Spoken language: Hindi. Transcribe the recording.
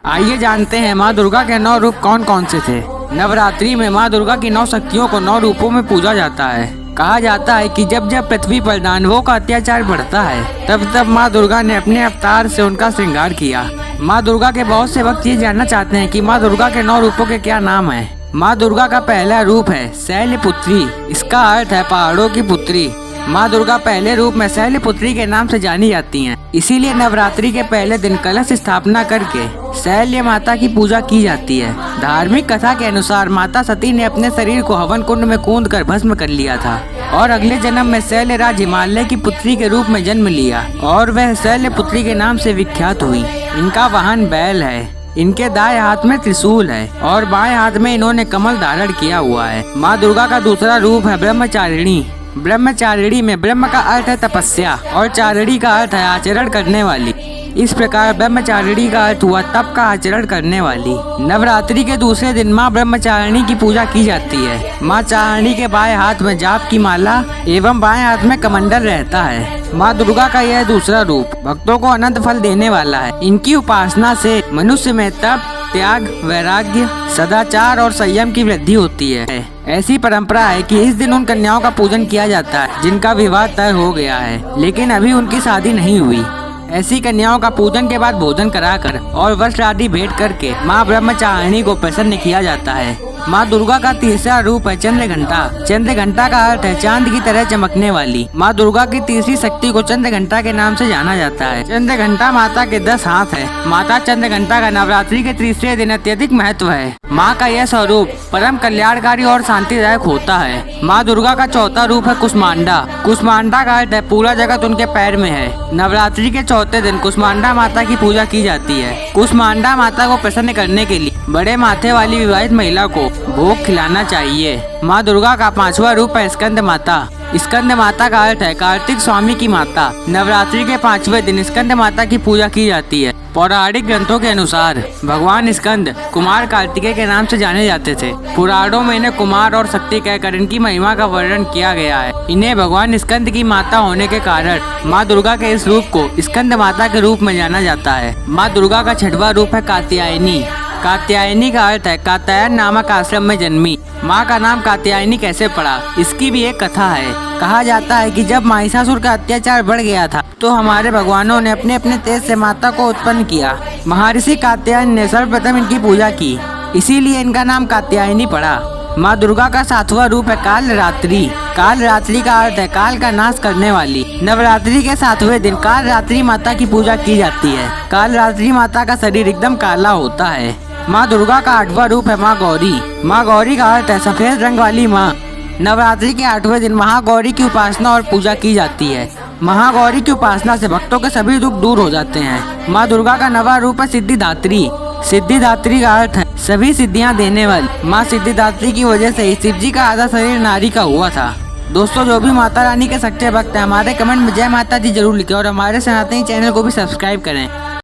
आइए जानते हैं माँ दुर्गा के 9 रूप कौन कौन से थे। नवरात्रि में माँ दुर्गा की 9 शक्तियों को 9 रूपों में पूजा जाता है। कहा जाता है कि जब जब पृथ्वी पर दानवों का अत्याचार बढ़ता है तब तब माँ दुर्गा ने अपने अवतार से उनका श्रृंगार किया। माँ दुर्गा के बहुत से भक्त ये जानना चाहते हैं कि माँ दुर्गा के 9 रूपों के क्या नाम है। माँ दुर्गा का पहला रूप है शैलपुत्री। इसका अर्थ है पहाड़ों की पुत्री। माँ दुर्गा पहले रूप में शैलपुत्री के नाम से जानी जाती हैं। इसीलिए नवरात्रि के पहले दिन कलश स्थापना करके शैल्य माता की पूजा की जाती है। धार्मिक कथा के अनुसार माता सती ने अपने शरीर को हवन कुंड में कूद कर भस्म कर लिया था और अगले जन्म में शैलराज हिमालय की पुत्री के रूप में जन्म लिया और वह शैलपुत्री के नाम से विख्यात हुई। इनका वाहन बैल है। इनके दाएं हाथ में त्रिशूल है और बाएं हाथ में इन्होंने कमल धारण किया हुआ है। माँ दुर्गा का दूसरा रूप है ब्रह्मचारिणी। ब्रह्मचारिणी में ब्रह्म का अर्थ है तपस्या और चारिणी का अर्थ है आचरण करने वाली। इस प्रकार ब्रह्मचारिणी का अर्थ हुआ तप का आचरण करने वाली। नवरात्रि के दूसरे दिन माँ ब्रह्मचारिणी की पूजा की जाती है। माँ चारिणी के बाएं हाथ में जाप की माला एवं बाएं हाथ में कमंडल रहता है। माँ दुर्गा का यह दूसरा रूप भक्तों को अनंत फल देने वाला है। इनकी उपासना से मनुष्य में तप, त्याग, वैराग्य, सदाचार और संयम की वृद्धि होती है। ऐसी परंपरा है कि इस दिन उन कन्याओं का पूजन किया जाता है जिनका विवाह तय हो गया है लेकिन अभी उनकी शादी नहीं हुई। ऐसी कन्याओं का पूजन के बाद भोजन कराकर और वस्त्र आदि भेंट करके माँ ब्रह्मचारिणी को प्रसन्न किया जाता है। माँ दुर्गा का तीसरा रूप है चंद्रघंटा। चंद्रघंटा का अर्थ है चांद की तरह चमकने वाली। माँ दुर्गा की तीसरी शक्ति को चंद्रघंटा के नाम से जाना जाता है। चंद्रघंटा माता के 10 हाथ है। माता चंद्रघंटा का नवरात्रि के तीसरे दिन अत्यधिक महत्व है। माँ का यह स्वरूप परम कल्याणकारी और शांतिदायक होता है। माँ दुर्गा का चौथा रूप है कुष्मांडा। कुष्मांडा का अर्थ है पूरा जगत उनके पैर में है। नवरात्रि के चौथे दिन कुष्मांडा माता की पूजा की जाती है। कुष्मांडा माता को प्रसन्न करने के लिए बड़े माथे वाली विवाहित महिला को भोग खिलाना चाहिए। माँ दुर्गा का 5वां रूप है स्कंद माता। स्कंद माता का अर्थ है कार्तिक स्वामी की माता। नवरात्रि के 5वें दिन स्कंद माता की पूजा की जाती है। पौराणिक ग्रंथों के अनुसार भगवान स्कंद कुमार कार्तिकेय के नाम से जाने जाते थे। पुराणों में इन्हें कुमार और शक्ति कहकर इनकी महिमा का वर्णन किया गया है। इन्हें भगवान स्कंद की माता होने के कारण माँ दुर्गा के इस रूप को स्कंद माता के रूप में जाना जाता है। माँ दुर्गा का 6वां रूप है कात्यायनी। कात्यायनी का अर्थ है कात्यायन नामक आश्रम में जन्मी। माँ का नाम कात्यायनी कैसे पड़ा, इसकी भी एक कथा है। कहा जाता है कि जब महिषासुर का अत्याचार बढ़ गया था तो हमारे भगवानों ने अपने अपने तेज से माता को उत्पन्न किया। महर्षि कात्यायन ने सर्वप्रथम इनकी पूजा की, इसीलिए इनका नाम कात्यायनी पड़ा। माँ दुर्गा का 7वां रूप है कालरात्रि। कालरात्रि का अर्थ है काल का नाश करने वाली। नवरात्रि के 7वें दिन कालरात्रि माता की पूजा की जाती है। कालरात्रि माता का शरीर एकदम काला होता है। माँ दुर्गा का 8वां रूप है माँ गौरी। माँ गौरी का अर्थ है सफेद रंग वाली माँ। नवरात्रि के 8वें दिन महागौरी की उपासना और पूजा की जाती है। महागौरी की उपासना से भक्तों के सभी दुख दूर हो जाते हैं। माँ दुर्गा का 9वां रूप है सिद्धिदात्री। सिद्धिदात्री का अर्थ है सभी सिद्धियां देने वाली। माँ सिद्धिदात्री की वजह से ही शिव जी का आधा शरीर नारी का हुआ था। दोस्तों, जो भी माता रानी के सच्चे भक्त हैं हमारे कमेंट में जय माता दी जरूर लिखें और हमारे सनातनी चैनल को भी सब्सक्राइब करें।